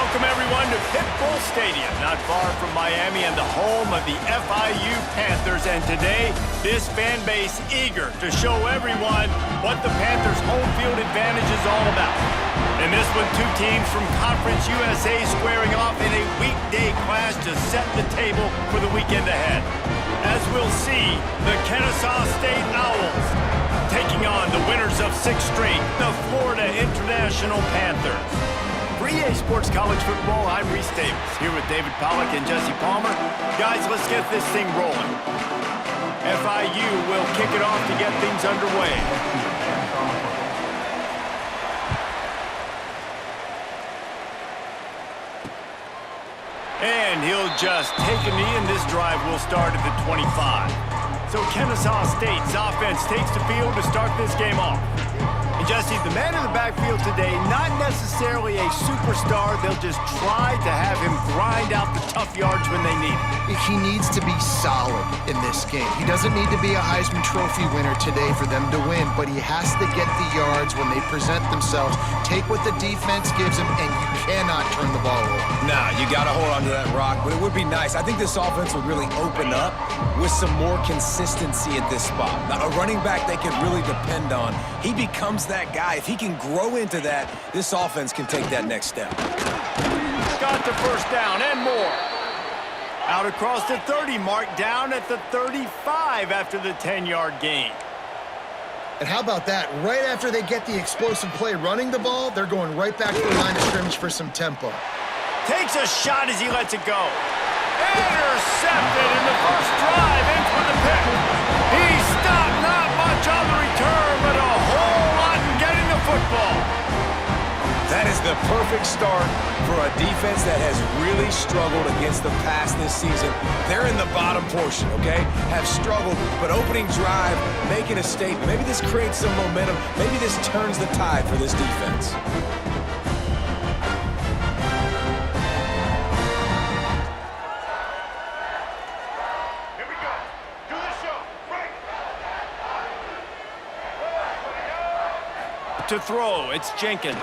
Welcome, everyone, to Pit Bull Stadium, not far from Miami and the home of the FIU Panthers. And today, this fan base eager to show everyone what the Panthers' home field advantage is all about. In this one, two teams from Conference USA squaring off in a weekday clash to set the table for the weekend ahead. As we'll see, the Kennesaw State Owls taking on the winners of 6 straight, the Florida International Panthers. For EA Sports College Football, I'm Reese Davis, here with David Pollack and Jesse Palmer. Guys, let's get this thing rolling. FIU will kick it off to get things underway. And he'll just take a knee, and this drive will start at the 25. So Kennesaw State's offense takes the field to start this game off. And Jesse, the man in the backfield today, not necessarily a superstar. They'll just try to have him grind out the tough yards when they need it. He needs to be solid in this game. He doesn't need to be a Heisman Trophy winner today for them to win, but he has to get the yards when they present themselves. Take what the defense gives him, and you cannot turn the ball over. Nah, you got to hold on to that rock, but it would be nice. I think this offense would really open up with some more consistency at this spot. Now, a running back they can really depend on. He becomes that guy. If he can grow into that, this offense can take that next step. Got the first down and more. Out across the 30 mark, down at the 35 after the 10-yard gain. And how about that? Right after they get the explosive play running the ball, they're going right back to the line of scrimmage for some tempo. Takes a shot as he lets it go. Intercepted in the first drive, in for the pick. He stopped, not much on the return, but a whole lot in getting the football. That is the perfect start for a defense that has really struggled against the pass this season. They're in the bottom portion, okay? Have struggled, but opening drive, making a statement. Maybe this creates some momentum. Maybe this turns the tide for this defense. Here we go. Do the show. Right. To throw, it's Jenkins.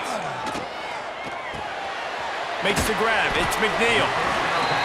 Makes the grab, it's McNeil.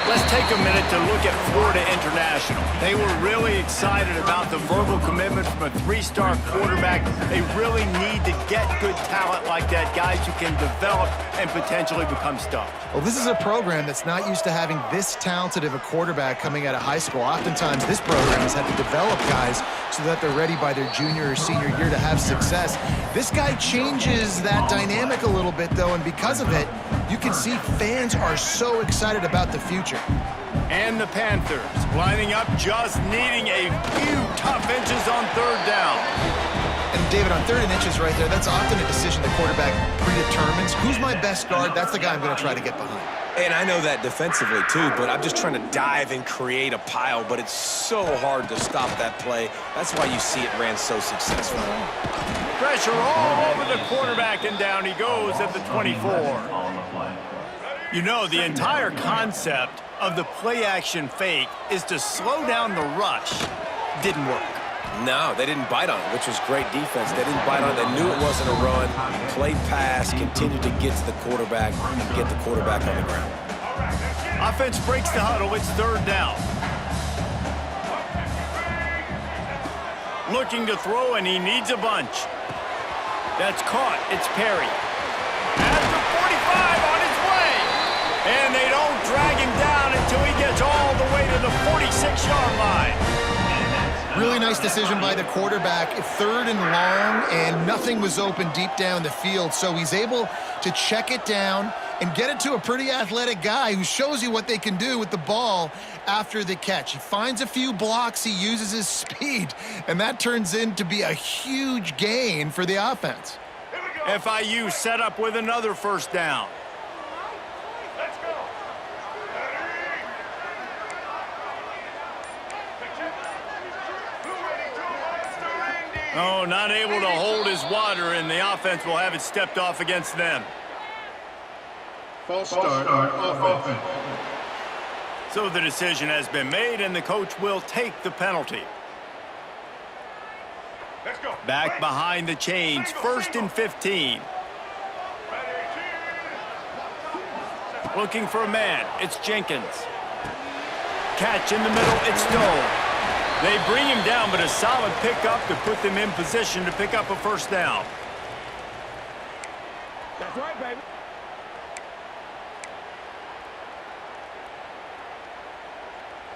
Let's take a minute to look at Florida International. They were really excited about the verbal commitment from a 3-star quarterback. They really need to get good talent like that, guys who can develop and potentially become stars. Well, this is a program that's not used to having this talented of a quarterback coming out of high school. Oftentimes, this program has had to develop guys so that they're ready by their junior or senior year to have success. This guy changes that dynamic a little bit, though, and because of it, you can see fans are so excited about the future. And the Panthers lining up, just needing a few tough inches on 3rd down. And David, on 3rd and inches right there, that's often a decision the quarterback predetermines. Who's my best guard? That's the guy I'm going to try to get behind. And I know that defensively, too, but I'm just trying to dive and create a pile, but it's so hard to stop that play. That's why you see it ran so successfully. Pressure all over the quarterback, and down he goes at the 24. You know, the entire concept of the play-action fake is to slow down the rush. Didn't work. No, they didn't bite on it, which was great defense. They didn't bite on it. They knew it wasn't a run. Played pass, continued to get to the quarterback and get the quarterback on the ground. Offense breaks the huddle. It's 3rd down. Looking to throw, and he needs a bunch. That's caught. It's Perry. At the 45 on his way. And they don't drag him down until he gets all the way to the 46-yard line. Really nice decision by the quarterback. 3rd and long, and nothing was open deep down the field, so he's able to check it down and get it to a pretty athletic guy who shows you what they can do with the ball after the catch. He finds a few blocks, he uses his speed, and that turns into be a huge gain for the offense. FIU set up with another 1st down. Let's go. Oh, not able to hold his water, and the offense will have it stepped off against them. False start on offense. So the decision has been made, and the coach will take the penalty. Let's go. Back behind the chains, 1st and 15. Looking for a man. It's Jenkins. Catch in the middle. It's Stoll. They bring him down, but a solid pickup to put them in position to pick up a first down. That's right, baby.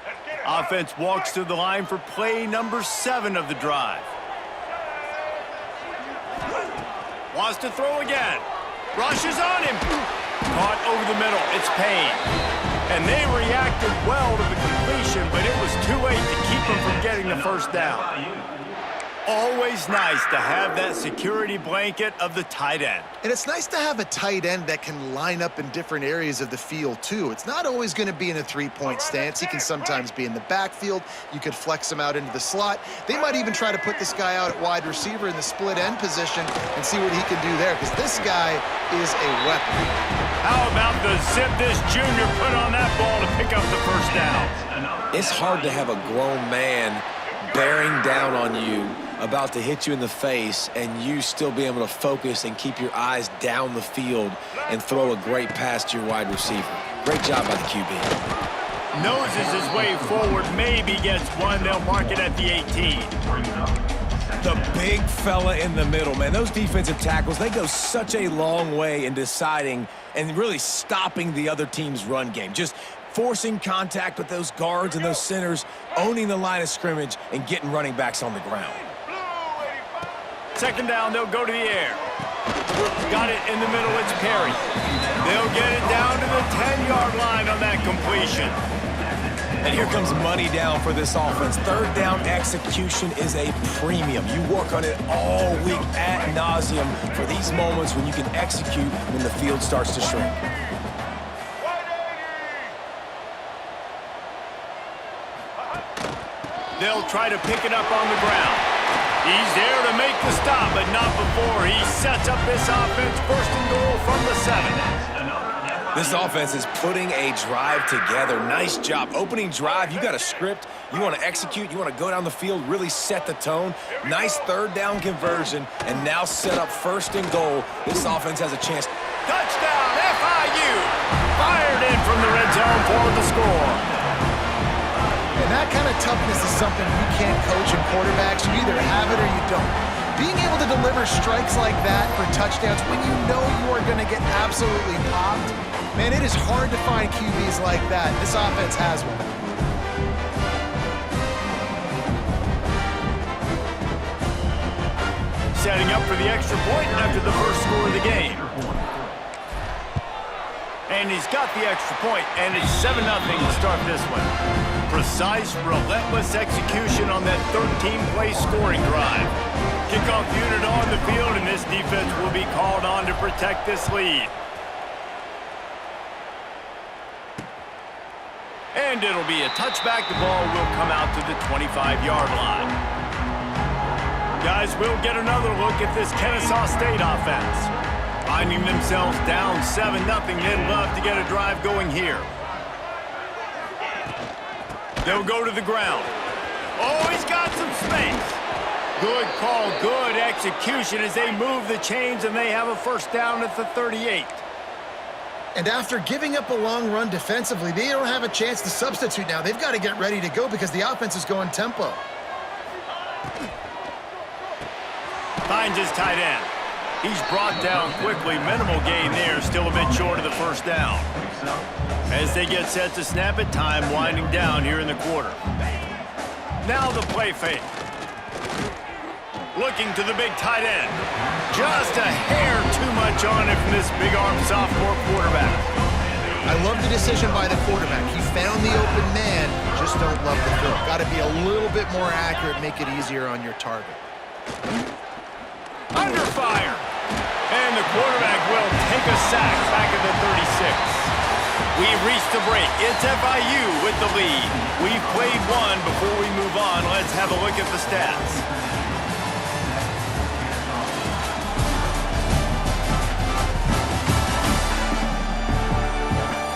Let's get it. Offense walks to the line for play number 7 of the drive. Wants to throw again. Rushes on him. Caught over the middle. It's Payne. And they reacted well to the completion, but it was too late to keep them from getting the first down. Always nice to have that security blanket of the tight end. And it's nice to have a tight end that can line up in different areas of the field, too. It's not always going to be in a three-point stance. He can sometimes be in the backfield. You could flex him out into the slot. They might even try to put this guy out at wide receiver in the split end position and see what he can do there, because this guy is a weapon. How about the zip this junior put on that ball to pick up the first down? It's hard to have a grown man bearing down on you, about to hit you in the face, and you still be able to focus and keep your eyes down the field and throw a great pass to your wide receiver. Great job by the QB. Noses his way forward, maybe gets one. They'll mark it at the 18. The big fella in the middle, man. Those defensive tackles, they go such a long way in deciding and really stopping the other team's run game. Just forcing contact with those guards and those centers, owning the line of scrimmage, and getting running backs on the ground. Second down, they'll go to the air. Got it in the middle, it's Perry. They'll get it down to the 10-yard line on that completion. And here comes money down for this offense. Third down execution is a premium. You work on it all week ad nauseum for these moments when you can execute when the field starts to shrink. They'll try to pick it up on the ground. He's there to make the stop, but not before he sets up this offense. First and goal from the 7. This offense is putting a drive together. Nice job. Opening drive, you got a script. You want to execute. You want to go down the field, really set the tone. Nice third down conversion, and now set up first and goal. This offense has a chance. Touchdown, FIU! Fired in from the red zone for the score. And that kind of toughness is something you can't coach in quarterbacks. You either have it or you don't. Being able to deliver strikes like that for touchdowns when you know you are going to get absolutely popped, man, it is hard to find QBs like that. This offense has one. Setting up for the extra point after the first score of the game. And he's got the extra point, and it's 7-0 to start this one. Precise, relentless execution on that 13-play scoring drive. Kickoff unit on the field, and this defense will be called on to protect this lead. And it'll be a touchback. The ball will come out to the 25-yard line. Guys, we'll get another look at this Kennesaw State offense. Finding themselves down 7-0, they'd love to get a drive going here. They'll go to the ground. Oh, he's got some space. Good call, good execution as they move the chains, and they have a first down at the 38. And after giving up a long run defensively, they don't have a chance to substitute now. They've got to get ready to go because the offense is going tempo. Finds his tight end. He's brought down quickly. Minimal gain there, still a bit short of the first down. As they get set to snap it, time winding down here in the quarter. Now the play fake. Looking to the big tight end. Just a hair too much on it from this big-arm sophomore quarterback. I love the decision by the quarterback. He found the open man, just don't love the throw. Got to be a little bit more accurate, make it easier on your target. Under fire. And the quarterback will take a sack back at the 36. We've reached the break. It's FIU with the lead. We've played one. Before we move on, let's have a look at the stats.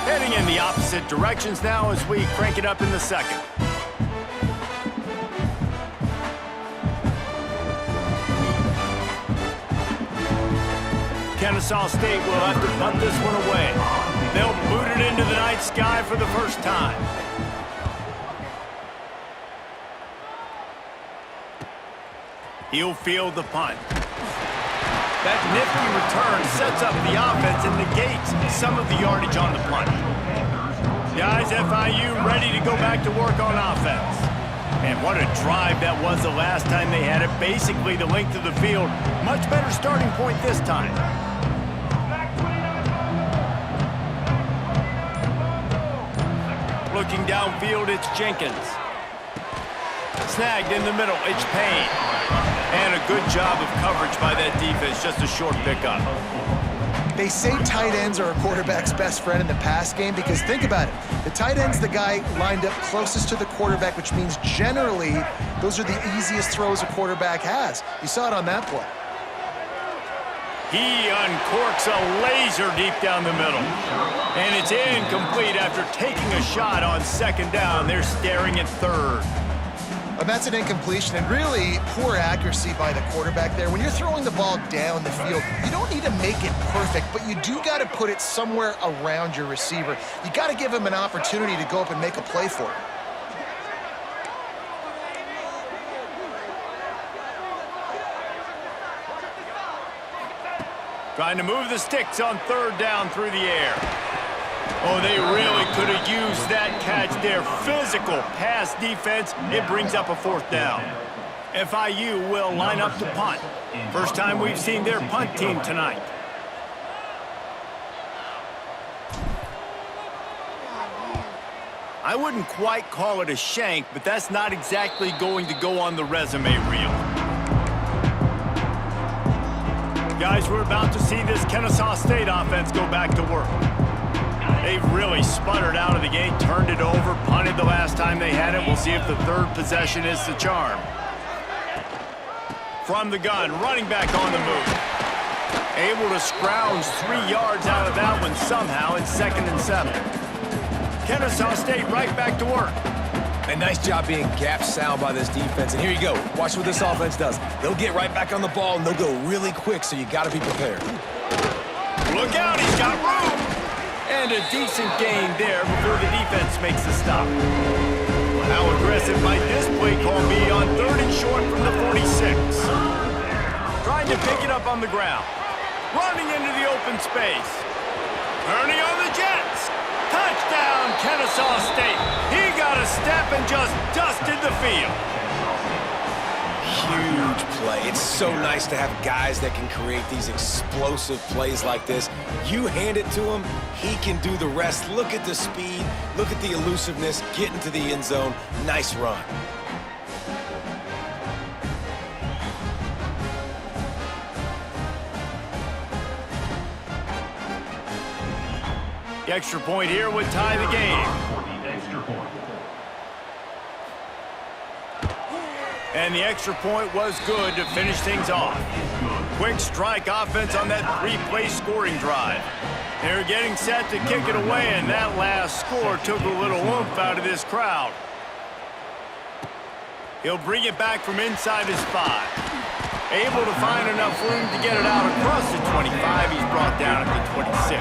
Heading in the opposite directions now as we crank it up in the second. Kennesaw State will have to punt this one away. They'll boot it sky for the first time. He'll field the punt. That nifty return sets up the offense and negates some of the yardage on the punt. Guys, FIU ready to go back to work on offense. And what a drive that was the last time they had it. Basically the length of the field. Much better starting point this time. Looking downfield, it's Jenkins. Snagged in the middle, it's Payne. And a good job of coverage by that defense, just a short pickup. They say tight ends are a quarterback's best friend in the pass game because think about it. The tight end's the guy lined up closest to the quarterback, which means generally those are the easiest throws a quarterback has. You saw it on that play. He uncorks a laser deep down the middle. And it's incomplete after taking a shot on second down. They're staring at third. And that's an incompletion and really poor accuracy by the quarterback there. When you're throwing the ball down the field, you don't need to make it perfect, but you do got to put it somewhere around your receiver. You got to give him an opportunity to go up and make a play for it. Trying to move the sticks on third down through the air. Oh, they really could have used that catch there. Physical pass defense. It brings up a fourth down. FIU will line up to punt. First time we've seen their punt team tonight. I wouldn't quite call it a shank, but that's not exactly going to go on the resume reel. Guys, we're about to see this Kennesaw State offense go back to work. They've really sputtered out of the gate, turned it over, punted the last time they had it. We'll see if the third possession is the charm. From the gun, running back on the move. Able to scrounge 3 yards out of that one somehow in 2nd and 7. Kennesaw State right back to work. A nice job being gap sound by this defense. And here you go. Watch what this offense does. They'll get right back on the ball, and they'll go really quick, so you got to be prepared. Look out, he's got room. And a decent gain there before the defense makes the stop. How aggressive might this play call be on 3rd and short from the 46? Trying to pick it up on the ground. Running into the open space. Turning on the Jets. Touchdown, Kennesaw State. He got a step and just dusted the field. Huge play. It's so nice to have guys that can create these explosive plays like this. You hand it to him, he can do the rest. Look at the speed. Look at the elusiveness. Get into the end zone. Nice run. The extra point here would tie the game. And the extra point was good to finish things off. Quick strike offense on that 3-play scoring drive. They're getting set to kick it away, and that last score took a little oomph out of this crowd. He'll bring it back from inside his 5. Able to find enough room to get it out across the 25. He's brought down at the 26.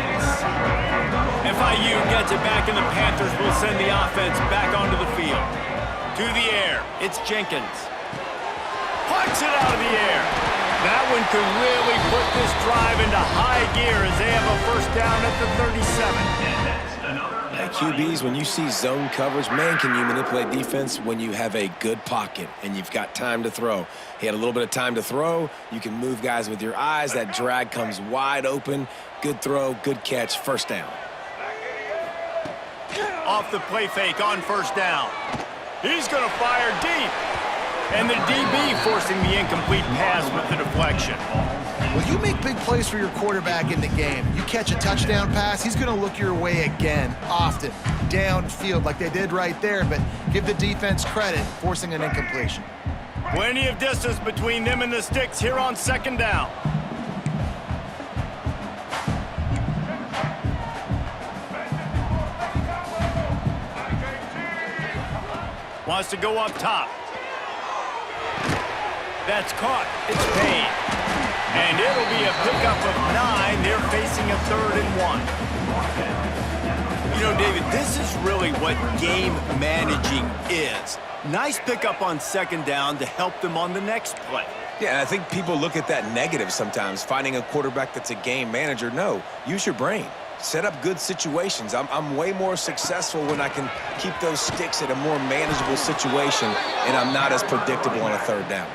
FIU gets it back, and the Panthers will send the offense back onto the field. To the air, it's Jenkins. Puts it out of the air. That one could really put this drive into high gear as they have a first down at the 37. At QBs, when you see zone coverage, man, can you manipulate defense when you have a good pocket and you've got time to throw. He had a little bit of time to throw. You can move guys with your eyes. That drag comes wide open. Good throw, good catch, first down. Off the play fake on first down. He's going to fire deep. And the DB forcing the incomplete pass with the deflection. Well, you make big plays for your quarterback in the game. You catch a touchdown pass, he's going to look your way again, often, downfield like they did right there, but give the defense credit, forcing an incompletion. Plenty of distance between them and the sticks here on second down. Wants to go up top. That's caught. It's Payne. And it'll be a pickup of 9. They're facing a 3rd and 1. You know, David, this is really what game managing is. Nice pickup on 2nd down to help them on the next play. Yeah, and I think people look at that negative sometimes, finding a quarterback that's a game manager. No, use your brain. Set up good situations. I'm way more successful when I can keep those sticks at a more manageable situation, and I'm not as predictable on a 3rd down.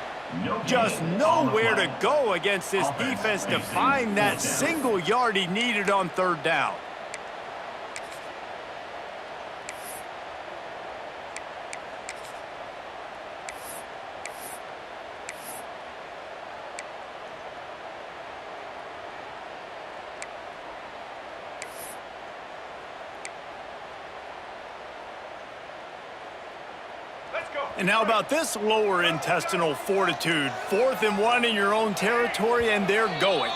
Just nowhere to go against this defense to find that single yard he needed on 3rd down. And how about this lower intestinal fortitude? 4th and 1 in your own territory, and they're going.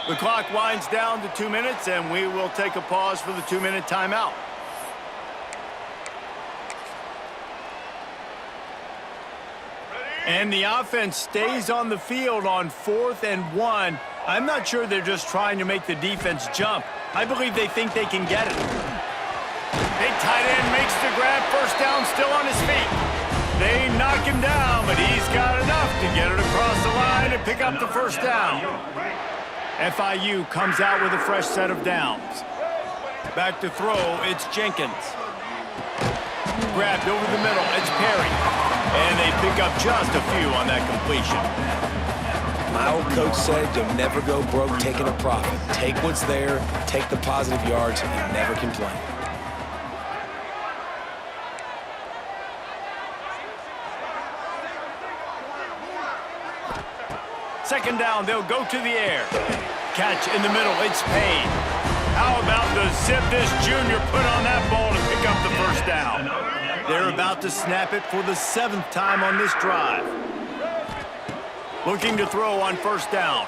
The clock winds down to 2 minutes, and we will take a pause for the 2-minute timeout. And the offense stays on the field on 4th and 1. I'm not sure they're just trying to make the defense jump. I believe they think they can get it. Big tight end makes the grab. 1st down, still on his feet. They knock him down, but he's got enough to get it across the line and pick up the 1st down. FIU comes out with a fresh set of downs. Back to throw, it's Jenkins. Grabbed over the middle, it's Perry. And they pick up just a few on that completion. My old coach said you'll never go broke taking a profit. Take what's there, take the positive yards, and never complain. Second down, they'll go to the air. Catch in the middle, it's Payne. How about the zip this junior put on that ball to pick up the 1st down? They're about to snap it for the 7th time on this drive. Looking to throw on 1st down.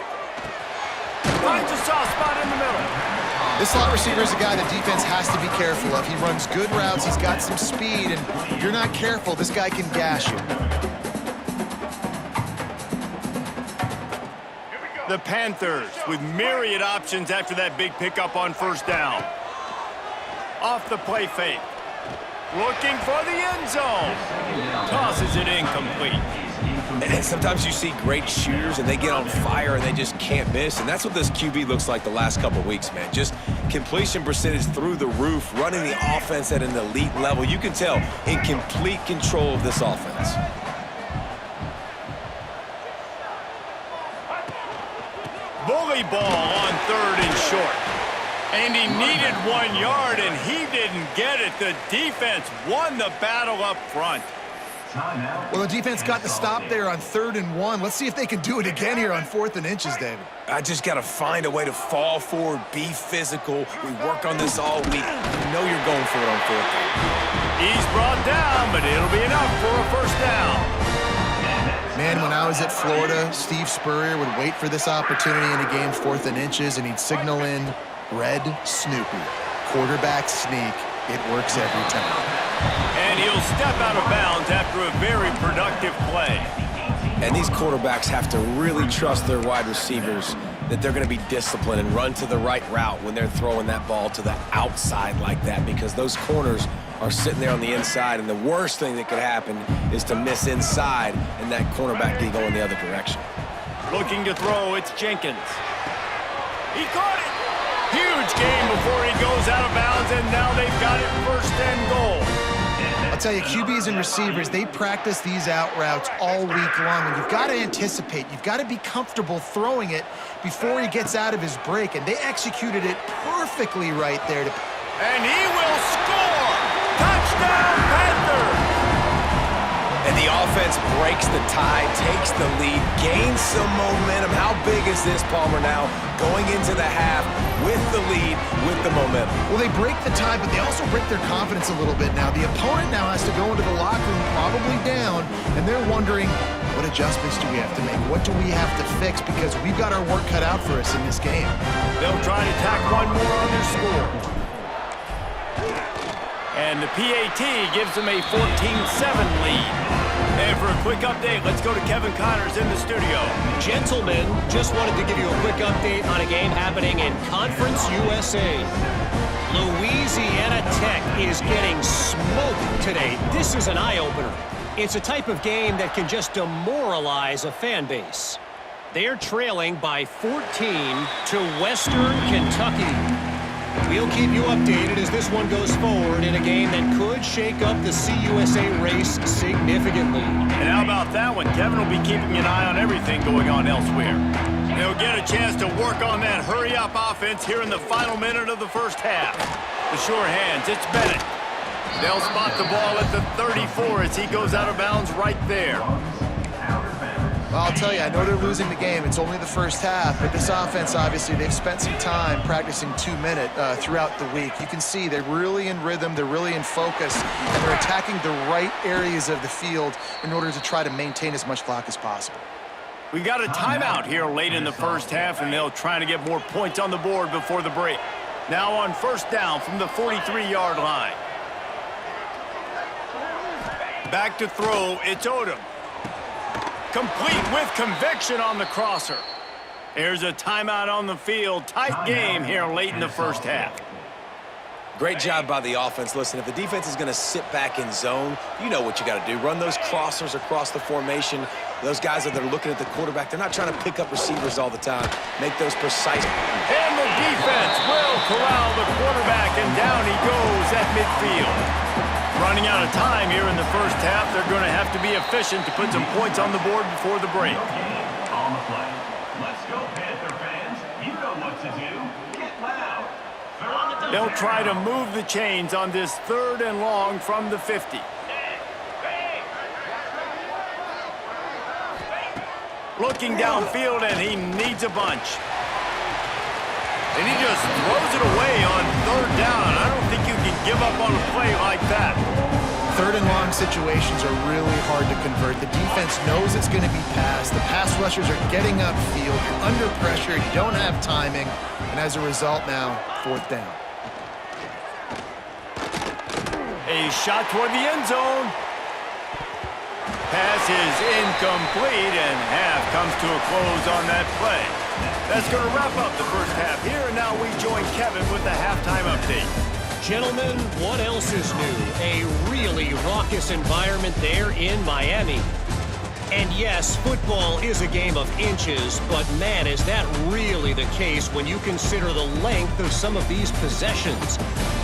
Finds a soft spot in the middle. This slot receiver is a guy the defense has to be careful of. He runs good routes, he's got some speed, and if you're not careful, this guy can gash you. The Panthers with myriad options after that big pickup on 1st down. Off the play fake. Looking for the end zone. Tosses it incomplete. And sometimes you see great shooters and they get on fire and they just can't miss. And that's what this QB looks like the last couple of weeks, man. Just completion percentage through the roof, running the offense at an elite level. You can tell in complete control of this offense. Bully ball on 3rd and short. And he needed 1 yard, and he didn't get it. The defense won the battle up front. Well, the defense got the stop there on 3rd and 1. Let's see if they can do it again here on 4th and inches, David. I just got to find a way to fall forward, be physical. We work on this all week. You know you're going for it on 4th down. He's brought down, but it'll be enough for a 1st down. Man, when I was at Florida, Steve Spurrier would wait for this opportunity in a game 4th and inches, and he'd signal in Red Snoopy. Quarterback sneak. It works every time. And he'll step out of bounds after a very productive play. And these quarterbacks have to really trust their wide receivers that they're going to be disciplined and run to the right route when they're throwing that ball to the outside like that, because those corners are sitting there on the inside, and the worst thing that could happen is to miss inside and that cornerback be going the other direction. Looking to throw, it's Jenkins. He caught it! Huge game before he goes out of bounds, and now they've got it 1st and goal. I'll tell you, QBs and receivers, they practice these out routes all week long, and you've got to anticipate. You've got to be comfortable throwing it before he gets out of his break, and they executed it perfectly right there. And he will score! Touchdown, Panthers! And the offense breaks the tie, takes the lead, gains some momentum. How big is this, Palmer, now? Going into the half with the lead, with the momentum. Well, they break the tie, but they also break their confidence a little bit now. The opponent now has to go into the locker room probably down, and they're wondering, what adjustments do we have to make? What do we have to fix? Because we've got our work cut out for us in this game. They'll try to tack one more on their score. And the PAT gives them a 14-7 lead. And for a quick update, let's go to Kevin Connors in the studio. Gentlemen, just wanted to give you a quick update on a game happening in Conference USA. Louisiana Tech is getting smoked today. This is an eye-opener. It's a type of game that can just demoralize a fan base. They're trailing by 14 to Western Kentucky. We'll keep you updated as this one goes forward in a game that could shake up the CUSA race significantly. And how about that one? Kevin will be keeping an eye on everything going on elsewhere. He'll get a chance to work on that hurry-up offense here in the final minute of the first half. The sure hands, it's Bennett. They'll spot the ball at the 34 as he goes out of bounds right there. Well, I'll tell you, I know they're losing the game. It's only the first half, but this offense, obviously, they've spent some time practicing 2-minute throughout the week. You can see they're really in rhythm, they're really in focus, and they're attacking the right areas of the field in order to try to maintain as much clock as possible. We got a timeout here late in the first half, and they'll try to get more points on the board before the break. Now on first down from the 43-yard line. Back to throw, it's Odom. Complete with conviction on the crosser. There's a timeout on the field. Tight game here late in the first half. Great job by the offense. Listen, if the defense is going to sit back in zone, you know what you got to do. Run those crossers across the formation. Those guys that are looking at the quarterback, they're not trying to pick up receivers all the time. Make those precise. And the defense will corral the quarterback, and down he goes at midfield. Running out of time here in the first half. They're going to have to be efficient to put some points on the board before the break. On the play. Let's go, Panther fans. You know what to do. Get loud. They'll try to move the chains on this 3rd and long from the 50. Looking downfield, and he needs a bunch. And he just throws it away on 3rd down. I don't think you can give up on a play like that. 3rd and long situations are really hard to convert. The defense knows it's going to be passed. The pass rushers are getting upfield. You're under pressure. You don't have timing. And as a result now, 4th down. A shot toward the end zone. Pass is incomplete, and half comes to a close on that play. That's going to wrap up the first half here, and now we join Kevin with the halftime update. Gentlemen, what else is new? A really raucous environment there in Miami. And yes, football is a game of inches, but man, is that really the case when you consider the length of some of these possessions.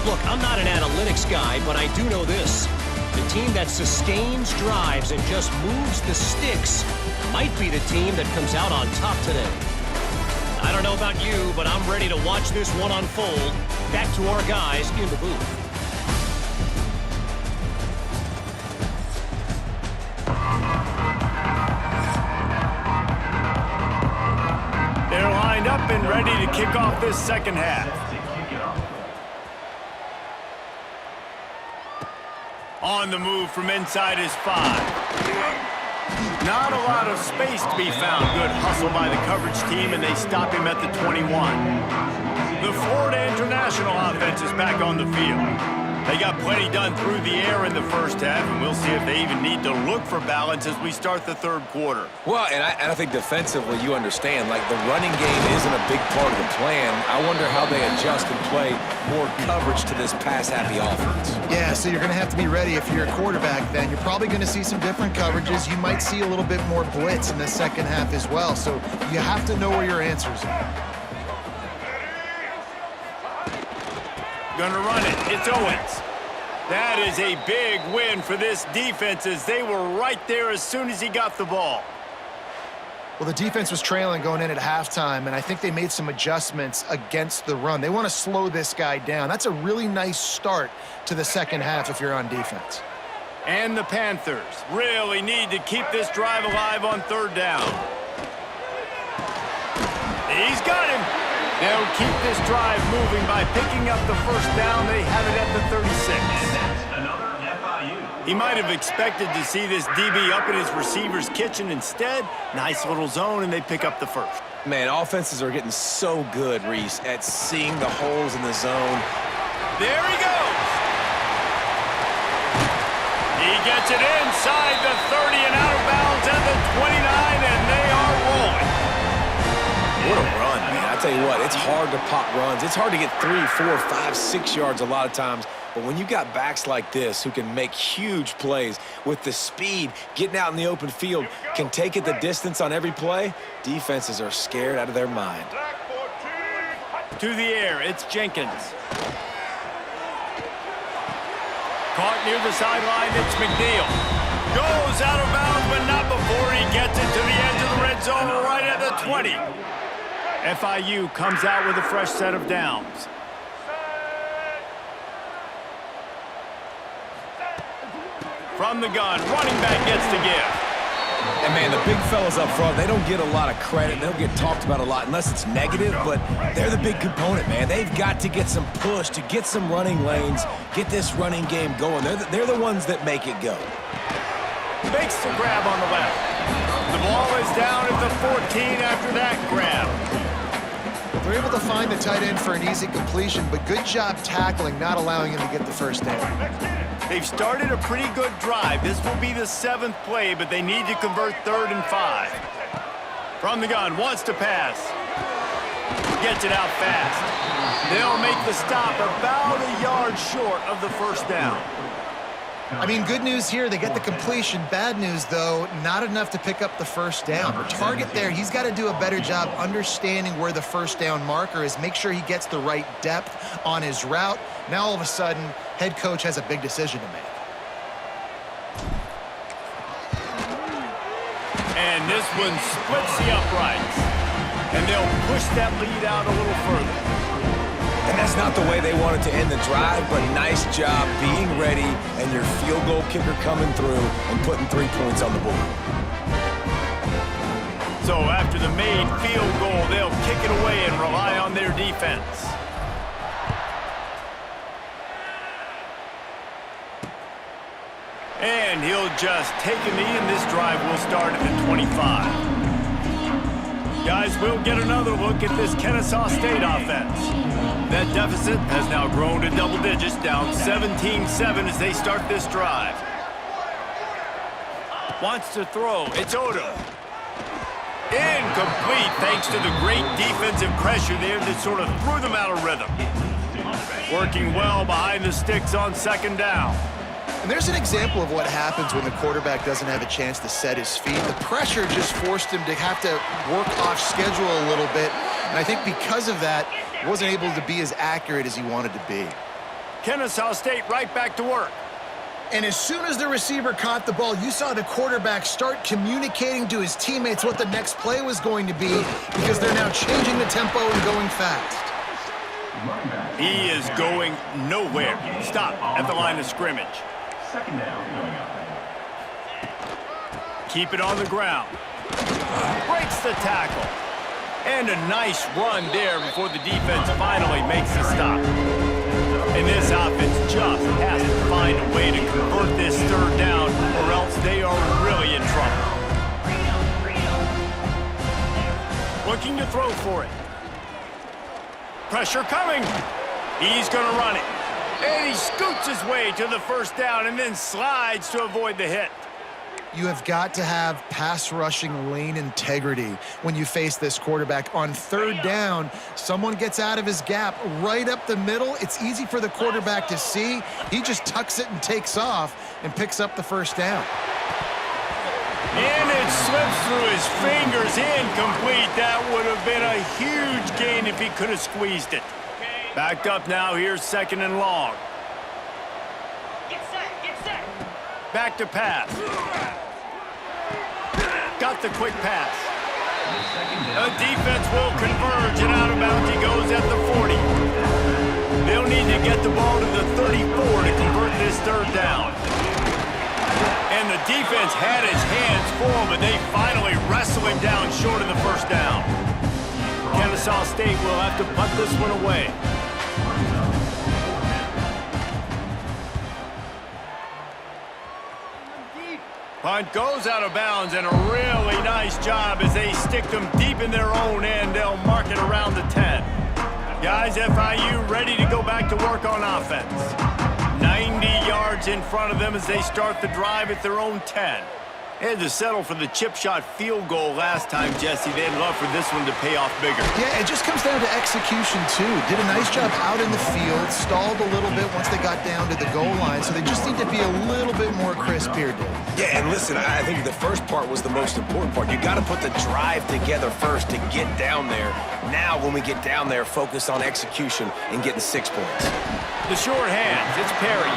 Look, I'm not an analytics guy, but I do know this. The team that sustains drives and just moves the sticks might be the team that comes out on top today. I don't know about you, but I'm ready to watch this one unfold. Back to our guys in the booth. They're lined up and ready to kick off this second half. On the move from inside his 5. Not a lot of space to be found. Good hustle by the coverage team, and they stop him at the 21. The Florida International offense is back on the field. They got plenty done through the air in the first half, and we'll see if they even need to look for balance as we start the 3rd quarter. Well, and I think defensively you understand, like the running game isn't a big part of the plan. I wonder how they adjust and play more coverage to this pass-happy offense. Yeah, so you're going to have to be ready if you're a quarterback then. You're probably going to see some different coverages. You might see a little bit more blitz in the second half as well, so you have to know where your answers are. Gonna run it. It's Owens. That is a big win for this defense as they were right there as soon as he got the ball. Well, the defense was trailing going in at halftime, and I think they made some adjustments against the run. They want to slow this guy down. That's a really nice start to the second half if you're on defense. And the Panthers really need to keep this drive alive on 3rd down. He's got him. They'll keep this drive moving by picking up the first down. They have it at the 36. He might have expected to see this DB up in his receiver's kitchen. Instead, nice little zone, and they pick up the first. Man, offenses are getting so good, Reese, at seeing the holes in the zone. There he goes. He gets it inside the 30 and out of bounds at the 29, and they are rolling. What a run, man. I tell you what, it's hard to pop runs. It's hard to get 3, 4, 5, 6 yards a lot of times. But when you got backs like this who can make huge plays with the speed, getting out in the open field, can take it the distance on every play, defenses are scared out of their mind. To the air, it's Jenkins. Caught near the sideline, it's McNeil. Goes out of bounds, but not before he gets it to the edge of the red zone right at the 20. FIU comes out with a fresh set of downs. From the gun, running back gets the give. And, man, the big fellas up front, they don't get a lot of credit. They don't get talked about a lot unless it's negative, but they're the big component, man. They've got to get some push, to get some running lanes, get this running game going. They're the ones that make it go. Makes the grab on the left. The ball is down at the 14 after that grab. They're able to find the tight end for an easy completion, but good job tackling, not allowing him to get the first down. They've started a pretty good drive. This will be the 7th play, but they need to convert 3rd and 5. From the gun, wants to pass. Gets it out fast. They'll make the stop about a yard short of the first down. I mean, good news here, they get the completion. Bad news, though, not enough to pick up the first down. The target there, he's got to do a better job understanding where the first down marker is, make sure he gets the right depth on his route. Now, all of a sudden, head coach has a big decision to make. And this one splits the uprights. And they'll push that lead out a little further. And that's not the way they wanted to end the drive, but nice job being ready and your field goal kicker coming through and putting 3 points on the board. So after the made field goal, they'll kick it away and rely on their defense. And he'll just take a knee, and this drive will start at the 25. Guys, we'll get another look at this Kennesaw State offense. That deficit has now grown to double digits, down 17-7 as they start this drive. Wants to throw. It's Odom. Incomplete thanks to the great defensive pressure there that sort of threw them out of rhythm. Working well behind the sticks on 2nd down. And there's an example of what happens when the quarterback doesn't have a chance to set his feet. The pressure just forced him to have to work off schedule a little bit. And I think because of that, he wasn't able to be as accurate as he wanted to be. Kennesaw State right back to work. And as soon as the receiver caught the ball, you saw the quarterback start communicating to his teammates what the next play was going to be, because they're now changing the tempo and going fast. He is going nowhere. Stop at the line of scrimmage. 2nd down coming up. Keep it on the ground. Breaks the tackle. And a nice run there before the defense finally makes the stop. And this offense just has to find a way to convert this 3rd down, or else they are really in trouble. Looking to throw for it. Pressure coming. He's going to run it. And he scoots his way to the first down and then slides to avoid the hit. You have got to have pass rushing lane integrity when you face this quarterback. On 3rd down, someone gets out of his gap right up the middle. It's easy for the quarterback to see. He just tucks it and takes off and picks up the first down. And it slips through his fingers, incomplete. That would have been a huge gain if he could have squeezed it. Backed up now, here's 2nd and long. Get set. Back to pass. Got the quick pass. The defense will converge, and out of bounds he goes at the 40. They'll need to get the ball to the 34 to convert this 3rd down. And the defense had his hands full, but they finally wrestle him down short of the first down. Kennesaw State will have to punt this one away. Punt goes out of bounds, and a really nice job as they stick them deep in their own end. They'll mark it around the 10. Guys, FIU ready to go back to work on offense. 90-yard yards in front of them as they start the drive at their own 10. They had to settle for the chip shot field goal last time, Jesse. They'd love for this one to pay off bigger. Yeah, it just comes down to execution, too. Did a nice job out in the field, stalled a little bit once they got down to the goal line, so they just need to be a little bit more crisp here, Dave. Yeah, and listen, I think the first part was the most important part. You got to put the drive together first to get down there. Now, when we get down there, focus on execution and getting 6 points. The short hands, it's Perry.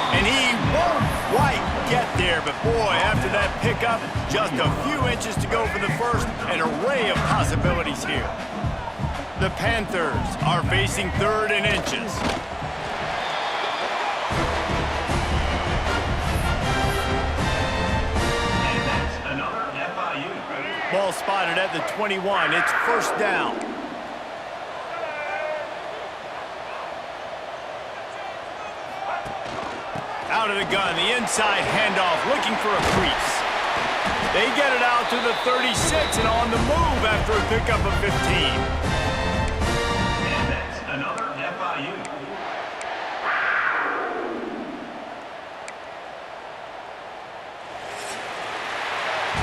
And he won't quite get there, but boy, after that pickup, just a few inches to go for the first, an array of possibilities here. The Panthers are facing 3rd and inches. And that's another FIU. Ball spotted at the 21. It's 1st down. Out of the gun, the inside handoff, looking for a crease. They get it out to the 36 and on the move after a pickup of 15. And that's another FIU.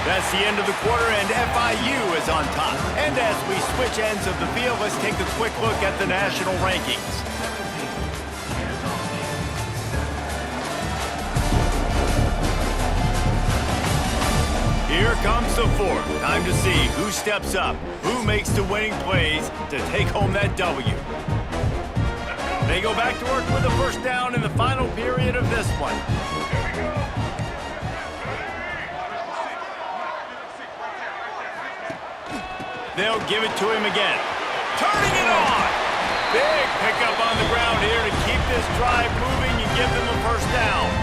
That's the end of the quarter, and FIU is on top. And as we switch ends of the field, let's take a quick look at the national rankings. Here comes the fourth. Time to see who steps up, who makes the winning plays to take home that W. They go back to work with a 1st down in the final period of this one. They'll give it to him again. Turning it on! Big pickup on the ground here to keep this drive moving and give them a 1st down.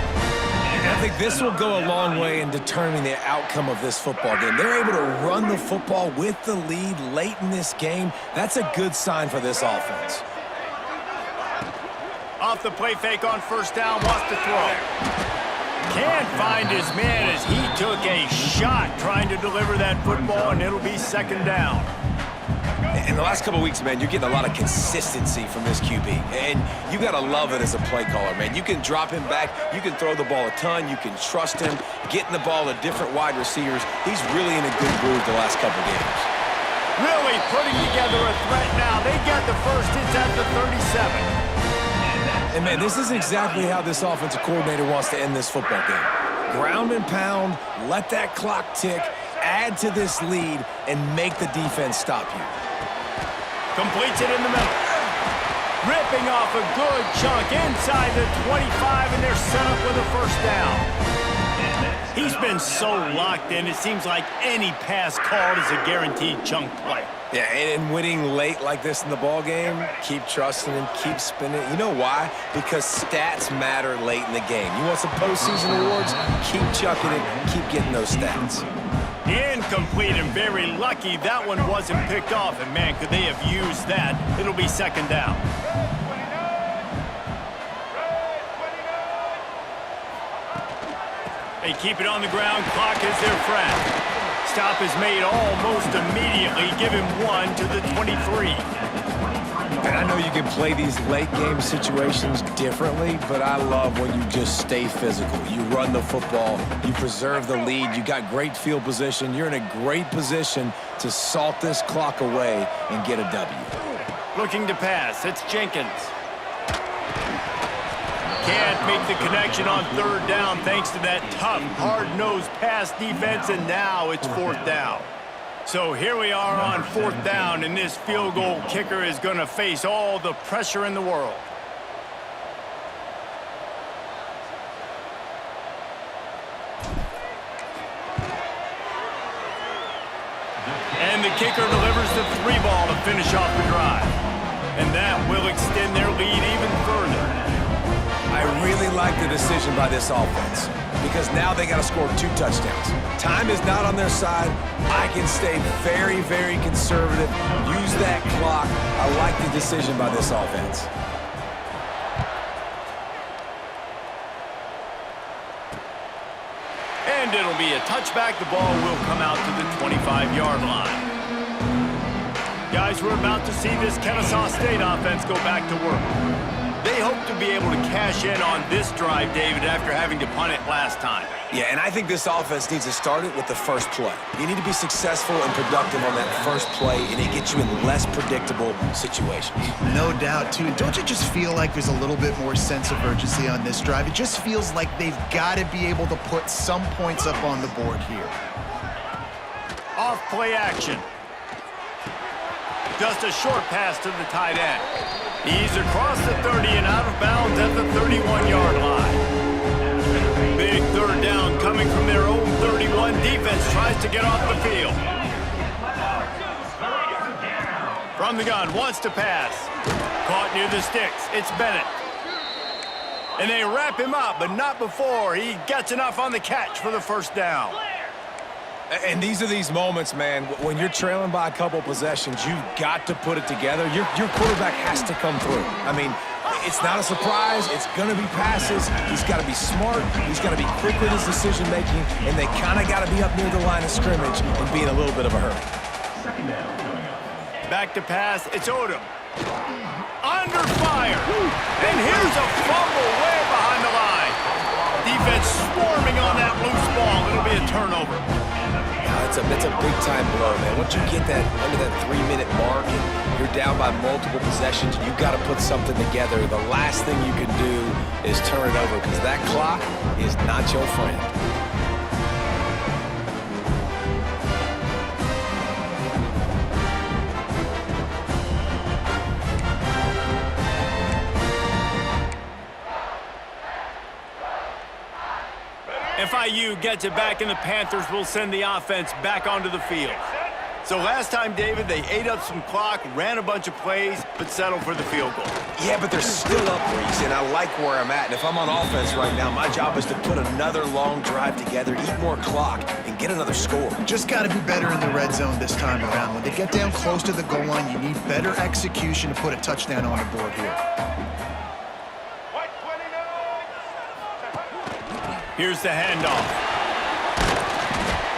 I think this will go a long way in determining the outcome of this football game. They're able to run the football with the lead late in this game. That's a good sign for this offense. Off the play fake on 1st down, wants to throw. Can't find his man as he took a shot trying to deliver that football, and it'll be 2nd down. In the last couple of weeks, man, you're getting a lot of consistency from this QB. And you got to love it as a play caller, man. You can drop him back. You can throw the ball a ton. You can trust him. Getting the ball to different wide receivers. He's really in a good groove the last couple of games. Really putting together a threat now. They got the first. It's at the 37. And, man, this is exactly how this offensive coordinator wants to end this football game. Ground and pound, let that clock tick, add to this lead, and make the defense stop you. Completes it in the middle. Ripping off a good chunk inside the 25, and they're set up with a 1st down. He's been so locked in, it seems like any pass called is a guaranteed chunk play. Yeah, and winning late like this in the ball game, keep trusting him, keep spinning. You know why? Because stats matter late in the game. You want some postseason awards? Keep chucking it, keep getting those stats. Incomplete and very lucky that one wasn't picked off. And, man, could they have used that? It'll be 2nd down. They keep it on the ground. Clock is their friend. Stop is made almost immediately. Give him 1 to the 23. And I know you can play these late game situations differently, but I love when you just stay physical. You run the football, you preserve the lead, you got great field position. You're in a great position to salt this clock away and get a W. Looking to pass. It's Jenkins. Can't make the connection on 3rd down thanks to that tough, hard-nosed pass defense, and now it's 4th down. So here we are on 4th down, and this field goal kicker is going to face all the pressure in the world. And the kicker delivers the 3 ball to finish off the drive. And that will extend their lead even further. I really like the decision by this offense because now they got to score 2 touchdowns. Time is not on their side. I can stay very, very conservative, use that clock. I like the decision by this offense. And it'll be a touchback. The ball will come out to the 25-yard line. Guys, we're about to see this Kennesaw State offense go back to work. They hope to be able to cash in on this drive, David, after having to punt it last time? Yeah, and I think this offense needs to start it with the first play. You need to be successful and productive on that first play, and it gets you in less predictable situations. No doubt, too. Don't you just feel like there's a little bit more sense of urgency on this drive? It just feels like they've got to be able to put some points up on the board here. Off play action. Just a short pass to the tight end. He's across the 30 and out of bounds at the 31-yard line. Big third down coming from their own 31. Defense tries to get off the field. From the gun, wants to pass. Caught near the sticks. It's Bennett. And they wrap him up, but not before he gets enough on the catch for the first down. And these are these moments, man, when you're trailing by a couple possessions, you've got to put it together. Your quarterback has to come through. I mean, it's not a surprise. It's going to be passes. He's got to be smart. He's got to be quick with his decision-making, and they kind of got to be up near the line of scrimmage and be in a little bit of a hurry. Back to pass. It's Odom. Under fire. And here's a fumble way behind the line. Defense swarming on that loose ball. It'll be a turnover. That's a big-time blow, man. Once you get that under that 3-minute mark and you're down by multiple possessions, you've got to put something together. The last thing you can do is turn it over because that clock is not your friend. FIU gets it back, and the Panthers will send the offense back onto the field. So last time, David, they ate up some clock, ran a bunch of plays, but settled for the field goal. Yeah, but they're still up, Reese, and I like where I'm at. And if I'm on offense right now, my job is to put another long drive together, eat more clock, and get another score. Just got to be better in the red zone this time around. When they get down close to the goal line, you need better execution to put a touchdown on the board here. Here's the handoff.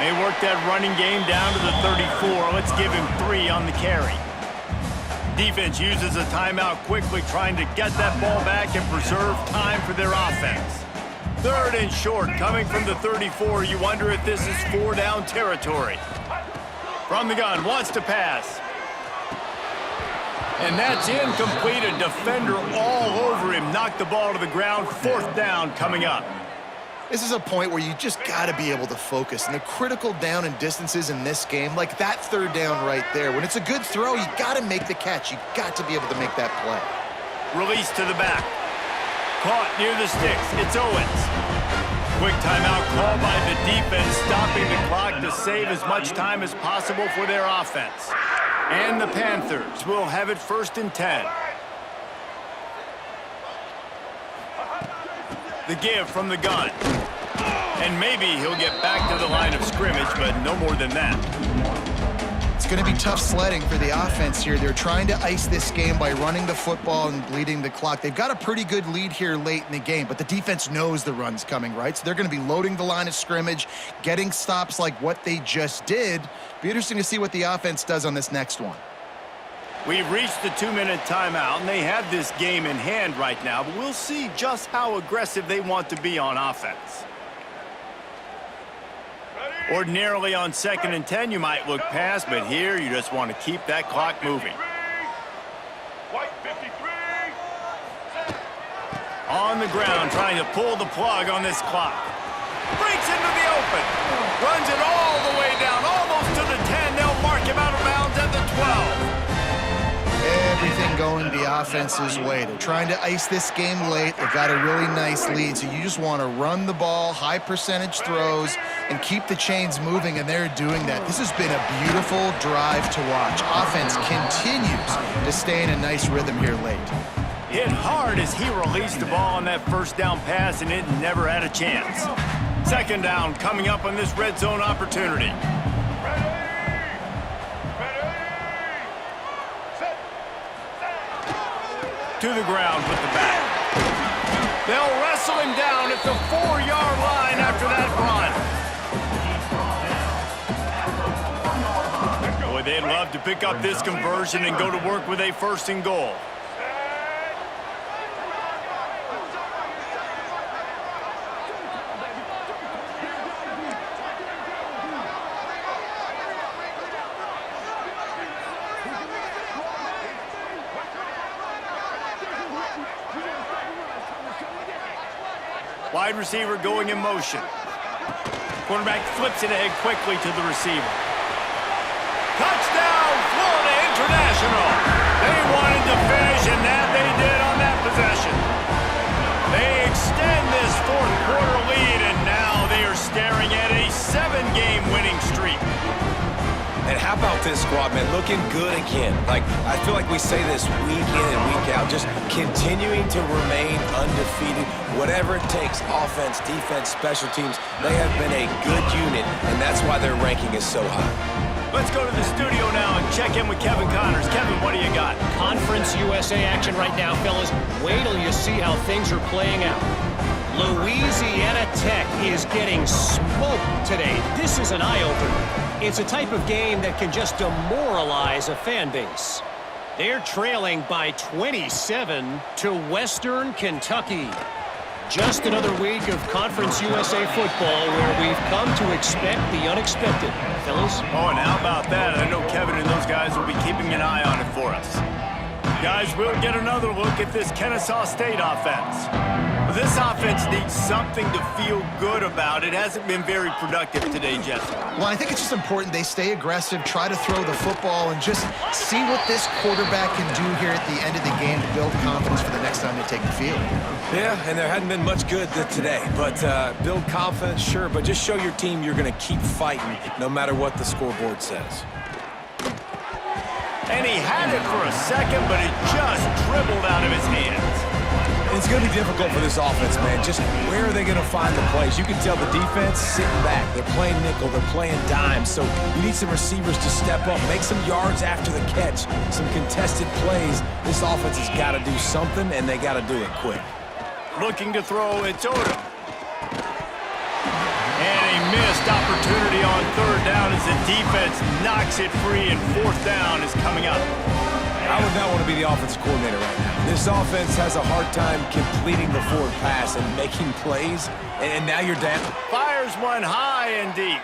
They work that running game down to the 34. Let's give him 3 on the carry. Defense uses a timeout quickly, trying to get that ball back and preserve time for their offense. 3rd and short, coming from the 34. You wonder if this is 4-down territory. From the gun, wants to pass. And that's incomplete. A defender all over him. Knocked the ball to the ground. 4th down coming up. This is a point where you just got to be able to focus. And the critical down and distances in this game, like that 3rd down right there, when it's a good throw, you got to make the catch. You got to be able to make that play. Release to the back. Caught near the sticks. It's Owens. Quick timeout call by the defense, stopping the clock to save as much time as possible for their offense. And the Panthers will have it 1st and 10. The give from the gun. And maybe he'll get back to the line of scrimmage, but no more than that. It's going to be tough sledding for the offense here. They're trying to ice this game by running the football and bleeding the clock. They've got a pretty good lead here late in the game, but the defense knows the run's coming, right? So they're going to be loading the line of scrimmage, getting stops like what they just did. Be interesting to see what the offense does on this next one. We've reached the 2-minute timeout, and they have this game in hand right now, but we'll see just how aggressive they want to be on offense. Ordinarily on 2nd and 10, you might look past, but here you just want to keep that clock moving. On the ground, trying to pull the plug on this clock. Breaks into the open. Runs it all the way down, almost to the 10. They'll mark him out of bounds at the 12. Everything going the offense's way. They're trying to ice this game late. They've got a really nice lead, so you just want to run the ball, high percentage throws, and keep the chains moving, and they're doing that. This has been a beautiful drive to watch. Offense continues to stay in a nice rhythm here late. Hit hard as he released the ball on that 1st down pass, and it never had a chance. 2nd down coming up on this red zone opportunity. To the ground with the back. They'll wrestle him down at the 4-yard line after that run. Boy, they'd love to pick up this conversion and go to work with a 1st and goal. Wide receiver going in motion. Quarterback flips it ahead quickly to the receiver. Touchdown, Florida International. They wanted to finish, and that they did on that possession. They extend this fourth quarter lead, and now they are staring at a 7-game winning streak. And how about this squad, man? Looking good again. I feel like we say this week in and week out, just continuing to remain undefeated. Whatever it takes, offense, defense, special teams, they have been a good unit, and that's why their ranking is so high. Let's go to the studio now and check in with Kevin Connors. Kevin, what do you got? Conference USA action right now, fellas. Wait till you see how things are playing out. Louisiana Tech is getting smoked today. This is an eye-opener. It's a type of game that can just demoralize a fan base. They're trailing by 27 to Western Kentucky. Just another week of Conference USA football where we've come to expect the unexpected. Fellas? Oh, and how about that? I know Kevin and those guys will be keeping an eye on it for us. Guys, we'll get another look at this Kennesaw State offense. This offense needs something to feel good about. It hasn't been very productive today, Jesse. Well, I think it's just important they stay aggressive, try to throw the football, and just see what this quarterback can do here at the end of the game to build confidence for the next time they take the field. Yeah, and there hadn't been much good today. But build confidence, sure, but just show your team you're going to keep fighting no matter what the scoreboard says. And he had it for a second, but it just dribbled out of his hands. It's going to be difficult for this offense, man. Just where are they going to find the plays? You can tell the defense sitting back. They're playing nickel. They're playing dime. So you need some receivers to step up, make some yards after the catch, some contested plays. This offense has got to do something, and they got to do it quick. Looking to throw, it's Odom. And a missed opportunity on third down as the defense knocks it free, and fourth down is coming up. I would not want to be the offensive coordinator right now. This offense has a hard time completing the forward pass and making plays, and now you're down. Fires one high and deep.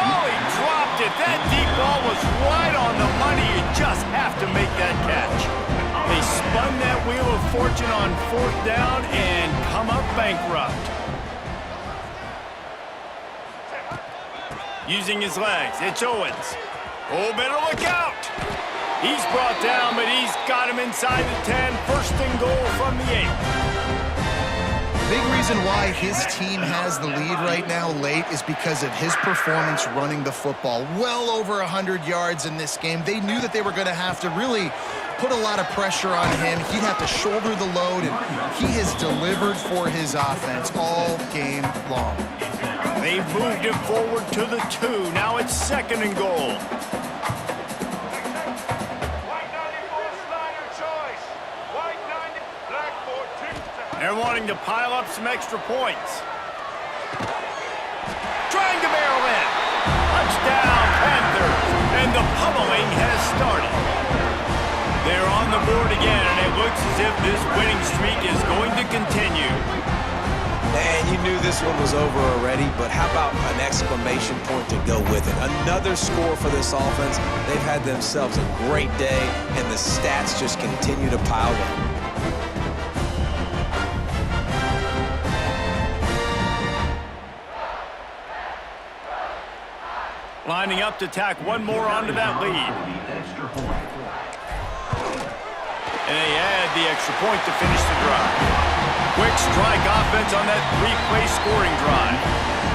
Oh, he dropped it. That deep ball was right on the money. You just have to make that catch. They spun that wheel of fortune on fourth down and come up bankrupt. Using his legs, it's Owens. Oh, better look out. He's brought down, but he's got him inside the 10. First and goal from the 8. Big reason why his team has the lead right now late is because of his performance running the football. Well over 100 yards in this game. They knew that they were going to have to really put a lot of pressure on him. He'd have to shoulder the load, and he has delivered for his offense all game long. They've moved it forward to the 2. Now it's second and goal. They're wanting to pile up some extra points. Trying to barrel in. Touchdown, Panthers. And the pummeling has started. They're on the board again, and it looks as if this winning streak is going to continue. And you knew this one was over already, but how about an exclamation point to go with it? Another score for this offense. They've had themselves a great day, and the stats just continue to pile up. Lining up to tack one more onto that lead. And they add the extra point to finish the drive. Quick strike offense on that 3-play scoring drive.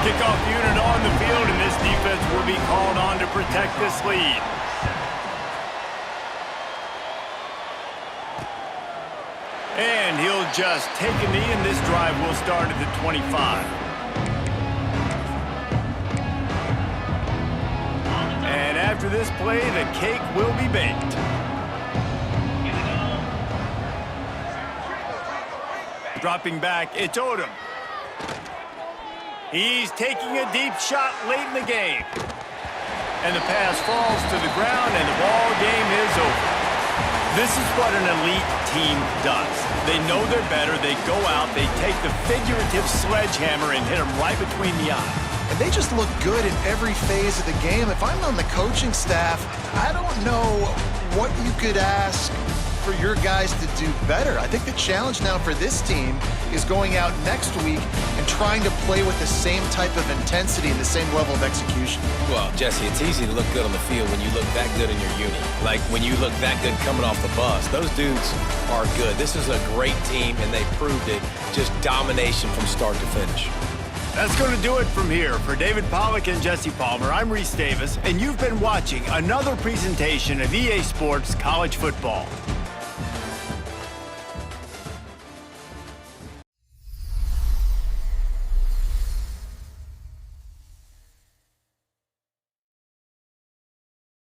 Kickoff unit on the field, and this defense will be called on to protect this lead. And he'll just take a knee, and this drive will start at the 25. And after this play, the cake will be baked. Dropping back, it's Odom. He's taking a deep shot late in the game. And the pass falls to the ground, and the ball game is over. This is what an elite team does. They know they're better. They go out, they take the figurative sledgehammer and hit them right between the eyes. And they just look good in every phase of the game. If I'm on the coaching staff, I don't know what you could ask for your guys to do better. I think the challenge now for this team is going out next week and trying to play with the same type of intensity and the same level of execution. Well, Jesse, it's easy to look good on the field when you look that good in your uni. Like when you look that good coming off the bus. Those dudes are good. This is a great team, and they proved it. Just domination from start to finish. That's going to do it from here. For David Pollack and Jesse Palmer, I'm Reese Davis, and you've been watching another presentation of EA Sports College Football.